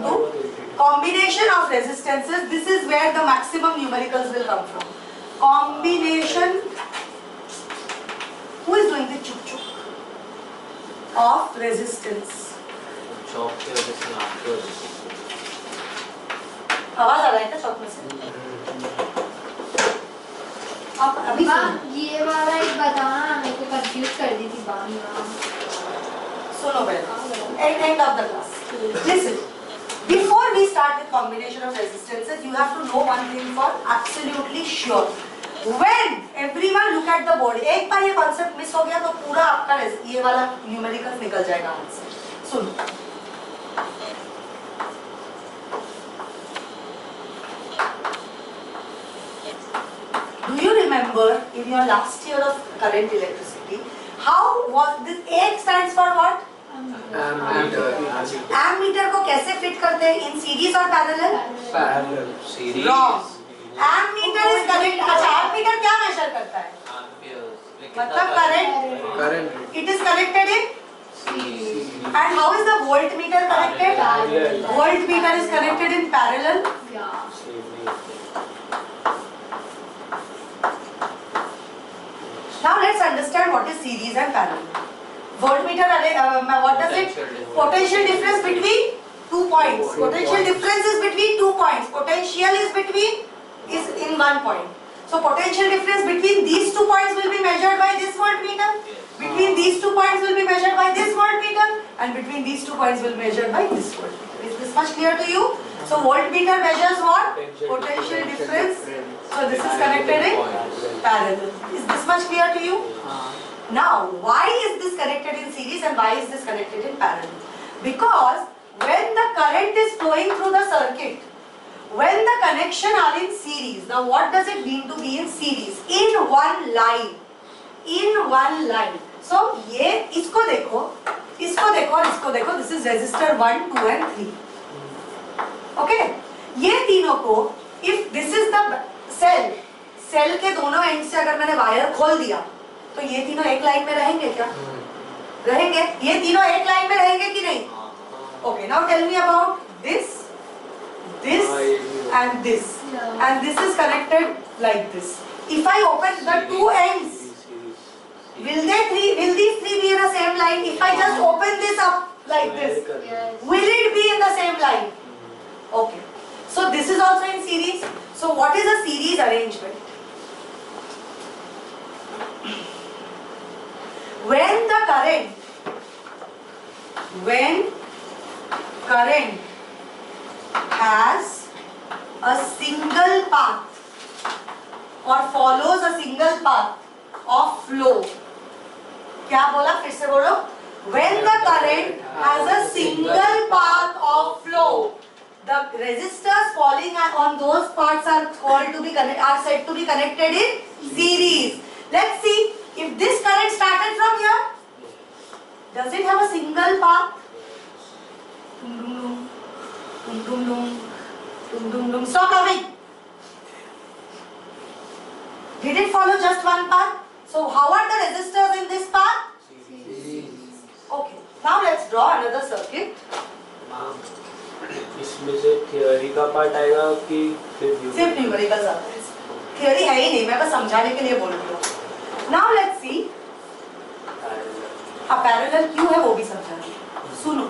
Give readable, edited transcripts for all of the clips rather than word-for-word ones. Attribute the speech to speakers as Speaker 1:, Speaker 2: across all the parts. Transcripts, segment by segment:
Speaker 1: come to combination of resistances. This is where the maximum numericals will come from. Combination. Who is doing the chuk chuk? Of resistance.
Speaker 2: चौक की वजह से आपकी वजह से
Speaker 1: आवाज आ रहा है क्या चौक में से? आप अभी
Speaker 3: ये वाला एक बताना, मेरे को कंफ्यूज कर दी थी बानी।
Speaker 1: सुनो पहले end of the class. Listen, before we start with combination of resistances, you have to know one thing for absolutely sure. When everyone look at the board, एक बार ये concept miss हो गया तो पूरा आपका ये वाला numerical निकल जाएगा आंसर. सुनो. Do you remember in your last year of current electricity, how was this? A stands for what? Ammeter को कैसे fit करते हैं? In series or parallel?
Speaker 2: Parallel series
Speaker 1: Wrong. Ammeter is connect. अच्छा, ammeter क्या measure करता है? मतलब current. It is connected in. And how is the voltmeter connected?
Speaker 3: Parallel.
Speaker 1: Voltmeter is connected in parallel. Now let's understand what is series and parallel. Voltmeter, what does it? Potential difference between 2 points. Potential difference is between 2 points. Potential is in 1 point. So potential difference between these 2 points will be measured by this voltmeter. Between these 2 points will be measured by this voltmeter, and between these 2 points will be measured by this voltmeter. Is this much clear to you? So voltmeter measures what? Potential difference. So this is connected in parallel. Is this much clear to you? Now, why is this connected in series and why is this connected in parallel? Because when the current is flowing through the circuit, when the connection are in series, now what does it mean to be in series? In one line. In one line. So, ये इसको देखो और इसको देखो. This is resistor 1, 2 and 3. Okay? ये तीनों को, if this is the cell के दोनों एंड से अगर मैंने वायर खोल दिया, तो ये तीनों एक लाइन में रहेंगे क्या? रहेंगे. ये तीनों एक लाइन में रहेंगे कि नहीं? Okay, now tell me about this and this. And this is connected like this. If I open the two ends, will these three be in the same line? If I just open this up like this, will it be in the same line? Okay. So this is also in series. So what is a series arrangement? When current has a single path or follows a single path of flow. क्या बोला? फिर से बोलो. When the current has a single path of flow, the resistors falling on those paths are said to be connected in series. Let's see if this current started from here. Does it have a single path? Stop laughing. Did it follow just one path? So how are the resistors in this path? Okay. Now let's draw another circuit.
Speaker 4: इसमें से theory का part आएगा कि
Speaker 1: सिर्फ numericals आता है. Theory है ही नहीं, मैं बस समझाने के लिए बोल रही हूँ. Now let's see. हाँ, पैरेलल क्यों है वो भी समझाना. सुनो,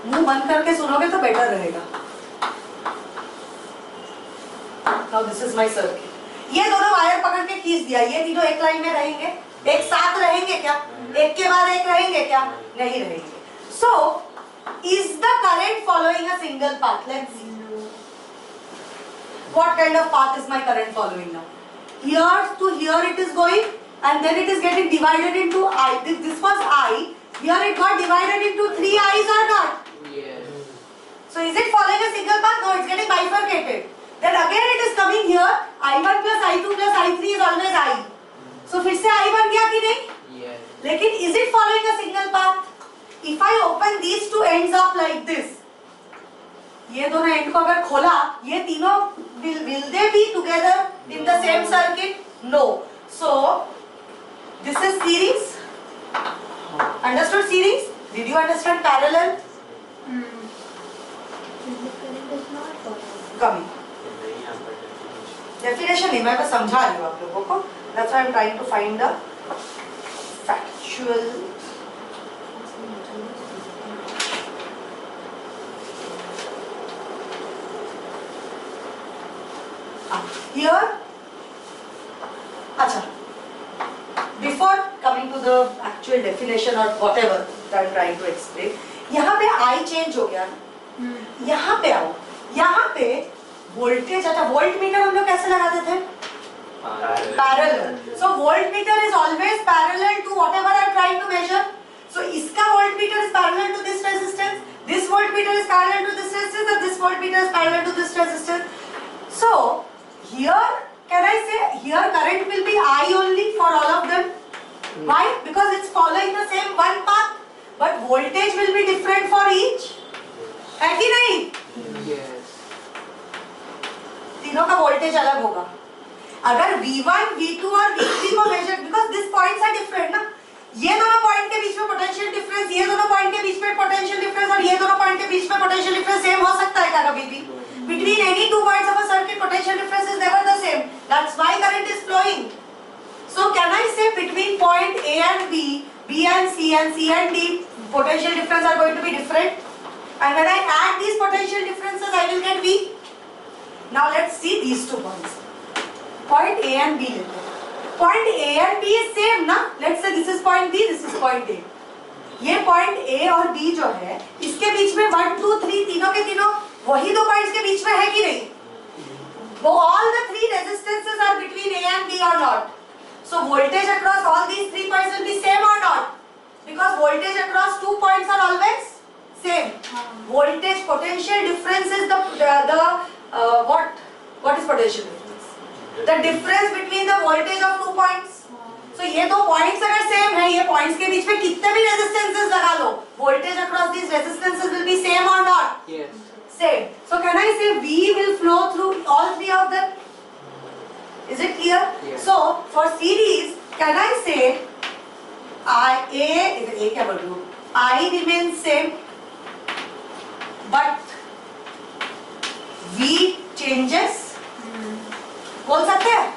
Speaker 1: मुंह बंद करके सुनोगे तो बेटर रहेगा. Now this is my circuit. ये दोनों वायर पकड़ के खींच दिया. ये तीनों एक लाइन में रहेंगे? एक साथ रहेंगे क्या? एक के बाद एक रहेंगे क्या? नहीं रहेंगे. So is the current following a single path? Let's see. What kind of path is my current following now? Here to here it is going, and then it is getting divided into I. This was I. Here it got divided into 3 I's or not?
Speaker 2: Yes.
Speaker 1: So is it following a single path? No, it's getting bifurcated. Then again it is coming here. I1 plus I2 plus I3 is always I. So फिर से I बन गया कि नहीं?
Speaker 2: Yes.
Speaker 1: लेकिन is it following a single path? If I open these two ends up like this, ये दोनों and को अगर खोला, ये तीनों will they be together in the same circuit? No. So this is series. Understood series? Did you understand parallel?
Speaker 3: current does not follow.
Speaker 1: कभी
Speaker 2: नहीं यहाँ पर definition।
Speaker 1: डेफिनेशन नहीं, मैं बस समझा रही हूँ आप लोगों को. That's why I'm trying to find the factual. Here, अच्छा. Before coming to the actual definition or whatever that I'm trying to explain, यहाँ पे I change हो गया ना. यहाँ पे आओ. यहाँ पे वोल्टेज, अच्छा वोल्ट मीटर हम लोग कैसे लगाते थे? Parallel. So voltmeter is always parallel to whatever I am trying to measure. So इसका voltmeter is parallel to this resistance. This voltmeter is parallel to this resistance, and this voltmeter is parallel to this resistance. So here, can I say here current will be I only for all of them? Why? Because it's following the same one path, but voltage will be different for each. है कि नहीं?
Speaker 2: Yes।
Speaker 1: तीनों का voltage अलग होगा. अगर V1, V2 और V3 को major, because these points are different ना. ये दोनों पॉइंट के बीच में पोटेंशियल डिफरेंस, ये दोनों पॉइंट के बीच में पोटेंशियल डिफरेंस और ये दोनों पॉइंट के बीच में पोटेंशियल डिफरेंस सेम हो सकता है क्या कभी भी? Between any two points of a circuit, potential difference is never the same. That's why current is flowing. So can I say between point A and B, B and C and D, potential difference are going to be different? And when I add these potential differences, I will get V. Now let's see these 2 points. Point A and B लेते हैं. Point A and B is same ना? Let's say this is point B, this is point A. ये point A और B जो है, इसके बीच में 1, 2, 3 तीनों के तीनों वही 2 points के बीच में है कि नहीं? वो all the 3 resistances are between A and B or not? So voltage across all these 3 points will be same or not? Because voltage across 2 points are always same. Voltage potential difference is what is potential difference? The difference between the voltage of 2 points. So ये 2 points अगर same है, ये points के बीच में कितने भी resistances लगा लो, voltage across these resistances will be same or not?
Speaker 2: Yes।
Speaker 1: Same. So can I say V will flow through all 3 of them? Is it clear?
Speaker 2: Yes।
Speaker 1: So for series, can I say A क्या बोल रही हूँ? I remains same, but V changes. बोल सकते हैं?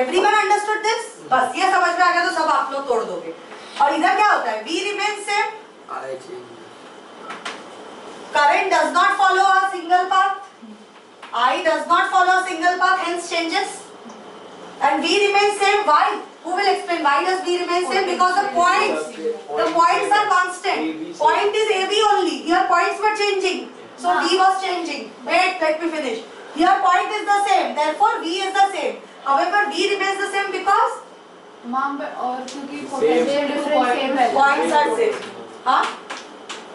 Speaker 1: Everyone understood this? बस ये समझ में आ गया तो सब आप लोग तोड़ दोगे. और इधर क्या होता है? V remains same.
Speaker 2: I change।
Speaker 1: Current does not follow a single path. I does not follow a single path, hence changes. And V remains same. Why? Who will explain why does V remain same? Because the points are constant. Point is AB only. Here points were changing. So V was changing. Wait, let me finish. Here point is the same. Therefore V is the same. However, V remains the same because
Speaker 5: ma'am और क्योंकि potential difference same है,
Speaker 1: points are same. हाँ?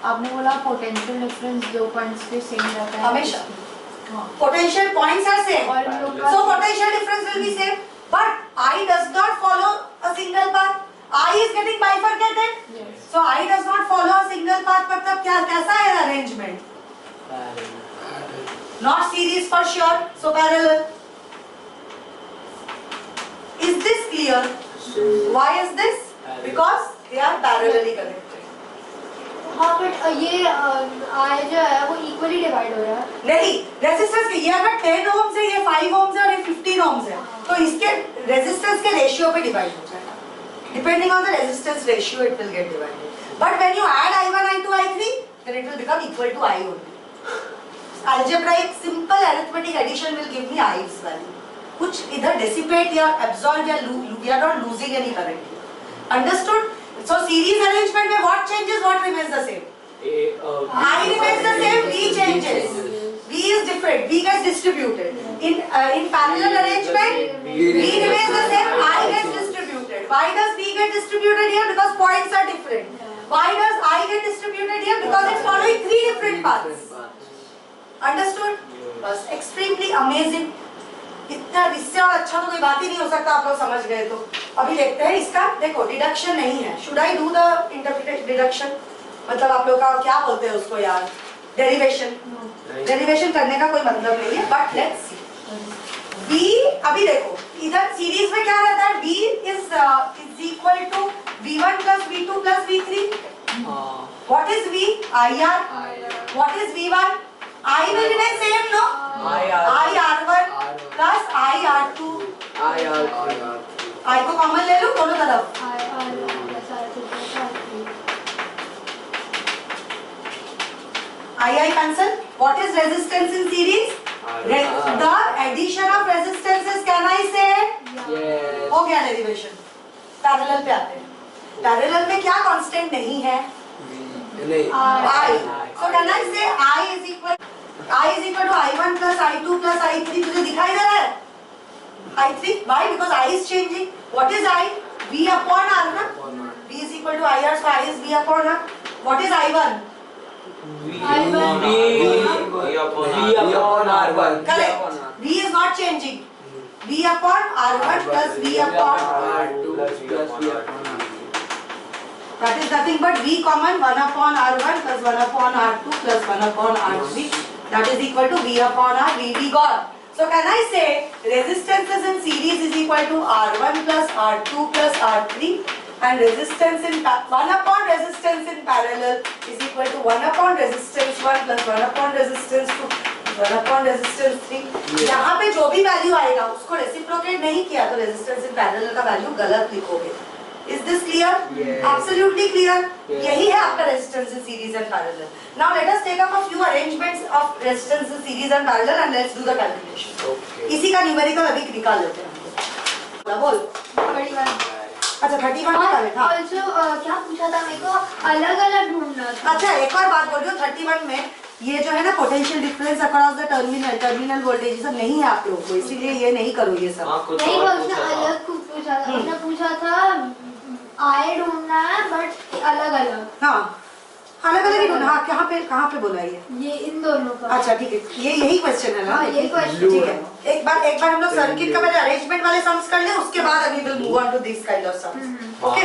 Speaker 5: आपने बोला potential difference 2 points के same रहता है
Speaker 1: हमेशा.
Speaker 5: हाँ.
Speaker 1: Potential points are same.
Speaker 5: और इन लोग का
Speaker 1: So potential difference will be same. But I does not follow a single path. I is getting bifurcated.
Speaker 5: Yes.
Speaker 1: So I does not follow a single path. मतलब क्या कैसा है arrangement? Not series for sure. So parallel. Is this clear? Why is this? Because they are parallelly connected.
Speaker 3: हाँ but ये I जो है वो equally divide हो रहा है.
Speaker 1: नहीं, रेजिस्टेंस के ये अगर 10 ohms है, ये 5 ohms है और ये 15 ohms है, तो इसके रेजिस्टेंस के रेशियो पे डिवाइड हो जाएगा. Depending on the resistance ratio, it will get divided. But when you add I1, I2, I3, then it will become equal to I only. Algebraic simple arithmetic addition will give me I's value. कुछ इधर dissipate या absorb या we are not losing any current. Understood? So series arrangement में what changes, what remains the same? I remains the same, V changes. V is different, V gets distributed. In parallel arrangement, V remains the same, I gets distributed. Why does V get distributed here? Because points are different. Why does I get distributed here? Because it's following 3 different paths. Understood? बस extremely amazing. इतना इससे और अच्छा तो कोई बात ही नहीं हो सकता. आप लोग समझ गए तो अभी देखते हैं इसका. देखो डिडक्शन नहीं है. Should I do the interpretation deduction? मतलब आप लोग का क्या बोलते हैं उसको यार? Derivation. Derivation करने का कोई मतलब नहीं है. But let's see. V अभी देखो इधर सीरीज में क्या रहता है? V is equal to V1 plus V2 plus V3. What is V? IR. What is V1? I will remain same, no? I R1 plus I R2. I को common ले लूं दोनों तरफ. I cancel. What is resistance in series? The addition of resistances, can I say?
Speaker 2: Yes.
Speaker 1: हो गया derivation. Parallel पे आते हैं. पैरेलल में क्या कांस्टेंट नहीं है?
Speaker 2: नहीं.
Speaker 1: I. So can I say I is equal to I1 plus I2 plus I3? तुझे दिखाई दे रहा है? I3. Why? Because I is changing. What is I? V upon R ना? V is equal to IR, so I is V upon R. What is I1?
Speaker 2: V upon R1.
Speaker 1: Correct. V is not changing. V upon R1 plus V upon
Speaker 2: R2 plus V upon R2.
Speaker 1: that is nothing but V common 1 upon R1 plus 1 upon R2 plus 1 upon R3. That is equal to V upon R. V gone. So can I say resistances in series is equal to R1 plus R2 plus R3 and resistance in 1 upon resistance in parallel is equal to 1 upon resistance 1 plus 1 upon resistance 2 1 upon resistance 3. यहाँ पे जो भी value आएगा उसको reciprocate नहीं किया तो resistance in parallel का वैल्यू गलत लिखोगे. Is this clear?
Speaker 2: Yes.
Speaker 1: Absolutely clear.
Speaker 2: Yes.
Speaker 1: यही है आपका resistance in series and parallel. Now let us take up a few arrangements of resistance in series and parallel and let's do the calculation.
Speaker 2: Okay.
Speaker 1: इसी का numerical अभी निकाल लेते हैं. बोल.
Speaker 3: 31.
Speaker 1: अच्छा 31 का है. हाँ.
Speaker 3: Also क्या पूछा था मेरे को अलग-अलग ढूंढना था.
Speaker 1: अच्छा एक और बात बोल रही हूँ 31 में ये जो है ना potential difference across the terminal voltage सब नहीं है आप लोगों को, इसीलिए ये नहीं करो ये सब.
Speaker 3: नहीं उसने अलग कुछ पूछा था. उसने पूछा था I ढूंढना है बट अलग-अलग.
Speaker 1: हाँ अलग अलग ही ढूंढना. हाँ कहाँ पे बोला
Speaker 3: ये इन दोनों का.
Speaker 1: अच्छा ठीक है ये यही क्वेश्चन है ना.
Speaker 3: हाँ, यही question
Speaker 1: ठीक है. एक बार हम लोग सर्किट का पहले अरेंजमेंट वाले सम्स कर लें उसके बाद अभी will move on to this kind of sums. Okay.